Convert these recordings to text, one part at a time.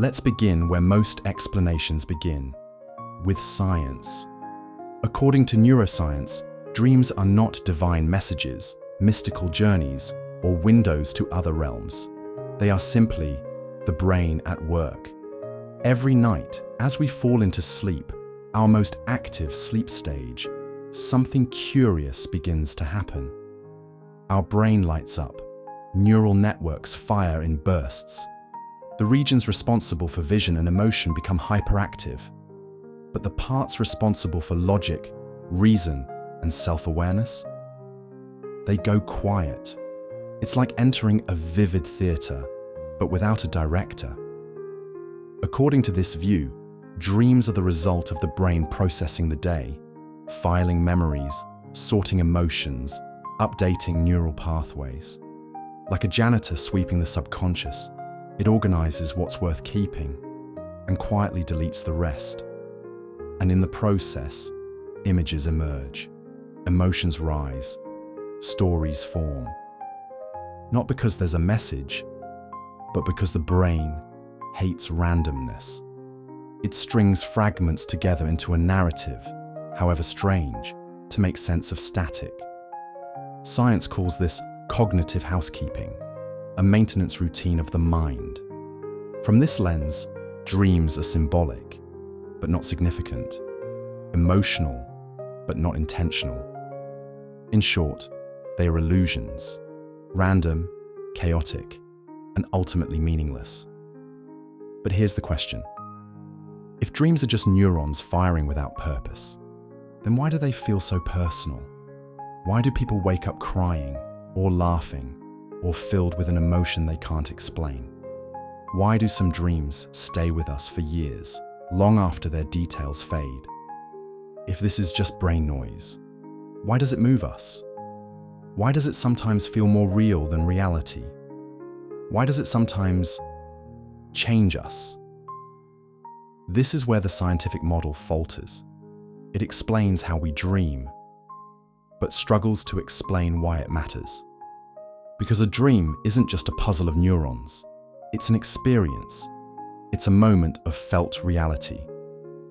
Let's begin where most explanations begin, with science. According to neuroscience, dreams are not divine messages, mystical journeys, or windows to other realms. They are simply the brain at work. Every night, as we fall into sleep, our most active sleep stage, something curious begins to happen. Our brain lights up. Neural networks fire in bursts. The regions responsible for vision and emotion become hyperactive. But the parts responsible for logic, reason, and self-awareness? They go quiet. It's like entering a vivid theater, but without a director. According to this view, dreams are the result of the brain processing the day, filing memories, sorting emotions, updating neural pathways. Like a janitor sweeping the subconscious, it organizes what's worth keeping and quietly deletes the rest. And in the process, images emerge, emotions rise, stories form. Not because there's a message, but because the brain hates randomness. It strings fragments together into a narrative, however strange, to make sense of static. Science calls this cognitive housekeeping, a maintenance routine of the mind. From this lens, dreams are symbolic, but not significant, emotional, but not intentional. In short, they are illusions, random, chaotic, and ultimately meaningless. But here's the question. If dreams are just neurons firing without purpose, then why do they feel so personal? Why do people wake up crying, or laughing, or filled with an emotion they can't explain? Why do some dreams stay with us for years, long after their details fade? If this is just brain noise, why does it move us? Why does it sometimes feel more real than reality? Why does it sometimes change us? This is where the scientific model falters. It explains how we dream, but struggles to explain why it matters. Because a dream isn't just a puzzle of neurons. It's an experience. It's a moment of felt reality.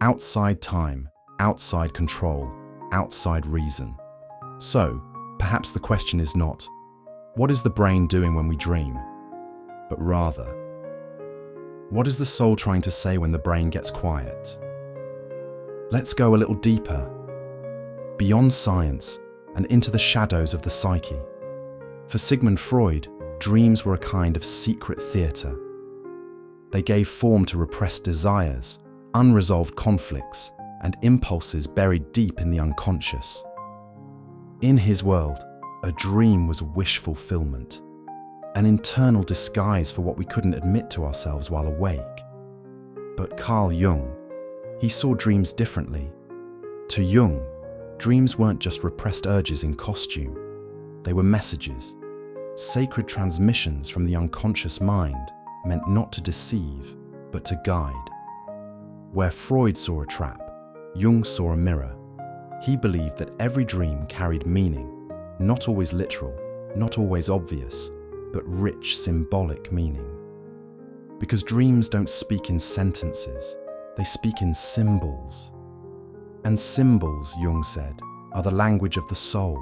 Outside time, outside control, outside reason. So, perhaps the question is not, what is the brain doing when we dream? But rather, what is the soul trying to say when the brain gets quiet? Let's go a little deeper, beyond science and into the shadows of the psyche. For Sigmund Freud, dreams were a kind of secret theatre. They gave form to repressed desires, unresolved conflicts, and impulses buried deep in the unconscious. In his world, a dream was wish fulfillment, an internal disguise for what we couldn't admit to ourselves while awake. But Carl Jung, he saw dreams differently. To Jung, dreams weren't just repressed urges in costume. They were messages, sacred transmissions from the unconscious mind, meant not to deceive, but to guide. Where Freud saw a trap, Jung saw a mirror. He believed that every dream carried meaning, not always literal, not always obvious, but rich symbolic meaning. Because dreams don't speak in sentences, they speak in symbols. And symbols, Jung said, are the language of the soul.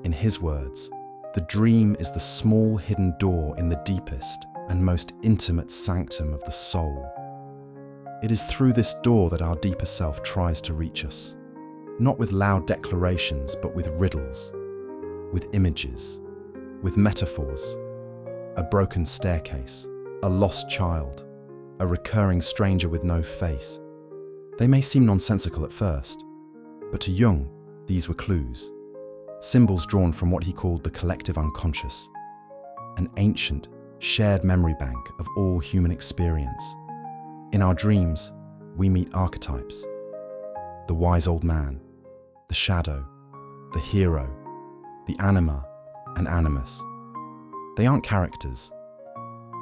In his words, the dream is the small hidden door in the deepest and most intimate sanctum of the soul. It is through this door that our deeper self tries to reach us, not with loud declarations, but with riddles, with images, with metaphors, a broken staircase, a lost child, a recurring stranger with no face. They may seem nonsensical at first, but to Jung, these were clues, symbols drawn from what he called the collective unconscious, an ancient, shared memory bank of all human experience. In our dreams, we meet archetypes: the wise old man, the shadow, the hero, the anima and animus. They aren't characters.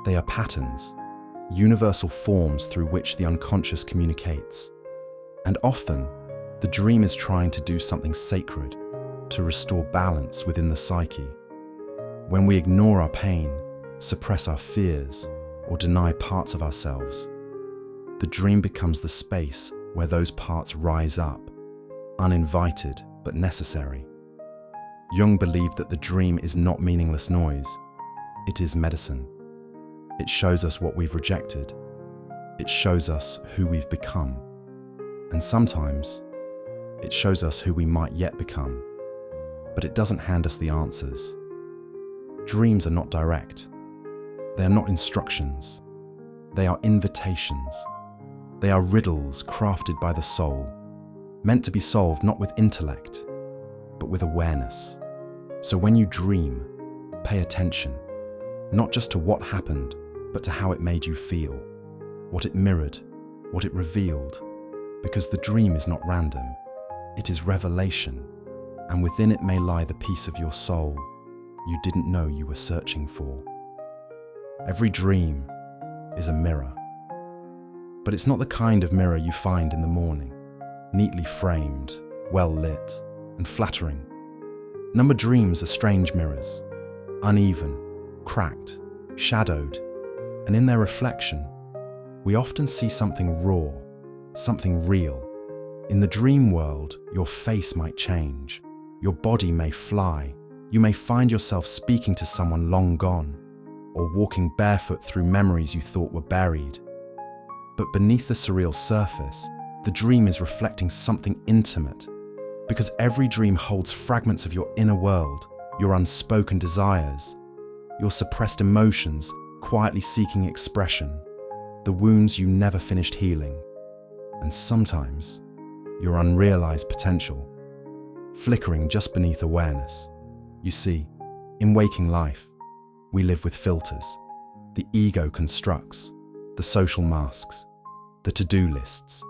They are patterns, universal forms through which the unconscious communicates. And often, the dream is trying to do something sacred, to restore balance within the psyche. When we ignore our pain, suppress our fears, or deny parts of ourselves, the dream becomes the space where those parts rise up, uninvited but necessary. Jung believed that the dream is not meaningless noise, it is medicine. It shows us what we've rejected. It shows us who we've become. And sometimes, it shows us who we might yet become. But it doesn't hand us the answers. Dreams are not direct. They are not instructions. They are invitations. They are riddles crafted by the soul, meant to be solved not with intellect, but with awareness. So when you dream, pay attention, not just to what happened, but to how it made you feel, what it mirrored, what it revealed, because the dream is not random, it is revelation, and within it may lie the piece of your soul you didn't know you were searching for. Every dream is a mirror, but it's not the kind of mirror you find in the morning, neatly framed, well lit, and flattering. Number dreams are strange mirrors, uneven, cracked, shadowed, and in their reflection, we often see something raw, something real. In the dream world, your face might change, your body may fly, you may find yourself speaking to someone long gone, or walking barefoot through memories you thought were buried. But beneath the surreal surface, the dream is reflecting something intimate, because every dream holds fragments of your inner world, your unspoken desires, your suppressed emotions quietly seeking expression, the wounds you never finished healing, and sometimes your unrealized potential, flickering just beneath awareness. You see, in waking life, we live with filters. The ego constructs, the social masks, the to-do lists.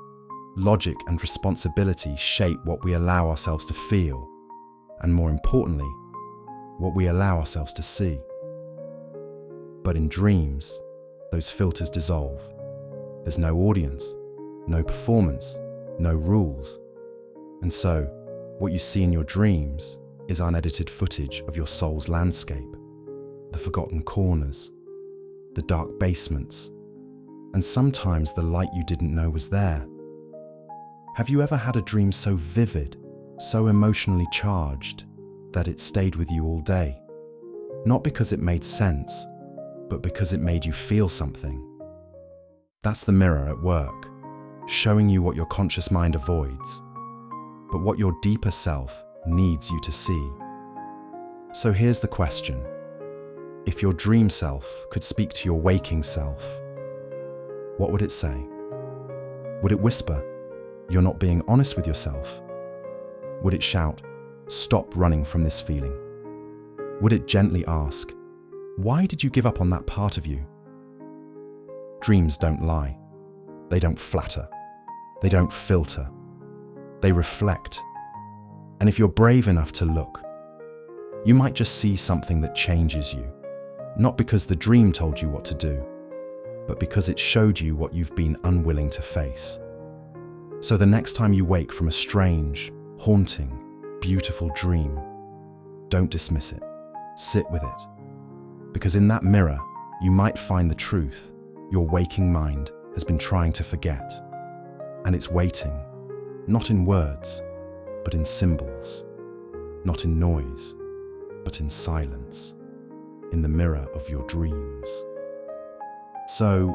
Logic and responsibility shape what we allow ourselves to feel, and more importantly, what we allow ourselves to see. But in dreams, those filters dissolve. There's no audience, no performance, no rules. And so, what you see in your dreams is unedited footage of your soul's landscape, the forgotten corners, the dark basements, and sometimes the light you didn't know was there. Have you ever had a dream so vivid, so emotionally charged, that it stayed with you all day? Not because it made sense, but because it made you feel something. That's the mirror at work, showing you what your conscious mind avoids, but what your deeper self needs you to see. So here's the question. If your dream self could speak to your waking self, what would it say? Would it whisper, "You're not being honest with yourself"? Would it shout, "Stop running from this feeling"? Would it gently ask, "Why did you give up on that part of you"? Dreams don't lie. They don't flatter. They don't filter. They reflect. And if you're brave enough to look, you might just see something that changes you. Not because the dream told you what to do, but because it showed you what you've been unwilling to face. So the next time you wake from a strange, haunting, beautiful dream, don't dismiss it. Sit with it. Because in that mirror, you might find the truth your waking mind has been trying to forget. And it's waiting, not in words, but in symbols. Not in noise, but in silence. In the mirror of your dreams. So,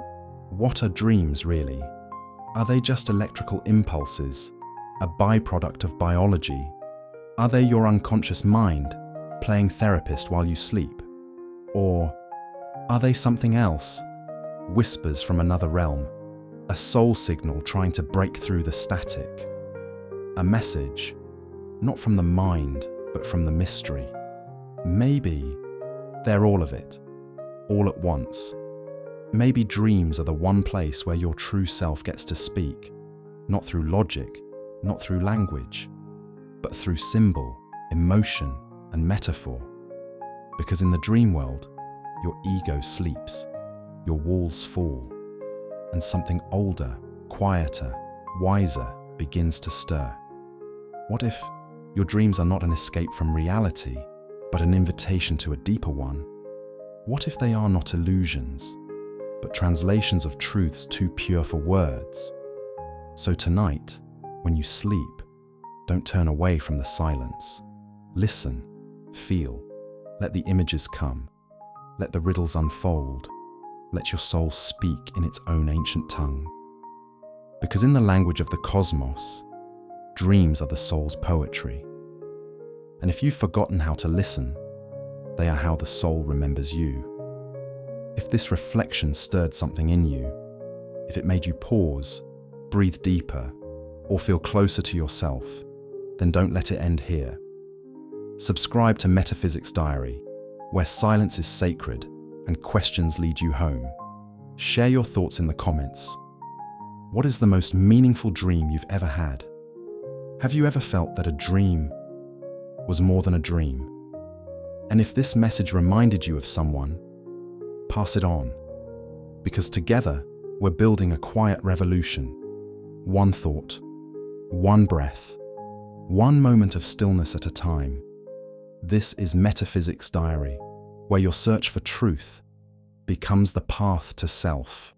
what are dreams really? Are they just electrical impulses, a byproduct of biology? Are they your unconscious mind playing therapist while you sleep? Or are they something else? Whispers from another realm, a soul signal trying to break through the static. A message, not from the mind, but from the mystery. Maybe they're all of it, all at once. Maybe dreams are the one place where your true self gets to speak, not through logic, not through language, but through symbol, emotion, and metaphor. Because in the dream world, your ego sleeps, your walls fall, and something older, quieter, wiser begins to stir. What if your dreams are not an escape from reality, but an invitation to a deeper one? What if they are not illusions, but translations of truths too pure for words. So tonight, when you sleep, don't turn away from the silence. Listen, feel, let the images come, let the riddles unfold, let your soul speak in its own ancient tongue. Because in the language of the cosmos, dreams are the soul's poetry. And if you've forgotten how to listen, they are how the soul remembers you. If this reflection stirred something in you, if it made you pause, breathe deeper, or feel closer to yourself, then don't let it end here. Subscribe to Metaphysics Diary, where silence is sacred and questions lead you home. Share your thoughts in the comments. What is the most meaningful dream you've ever had? Have you ever felt that a dream was more than a dream? And if this message reminded you of someone, pass it on. Because together, we're building a quiet revolution. One thought, one breath, one moment of stillness at a time. This is Metaphysics Diary, where your search for truth becomes the path to self.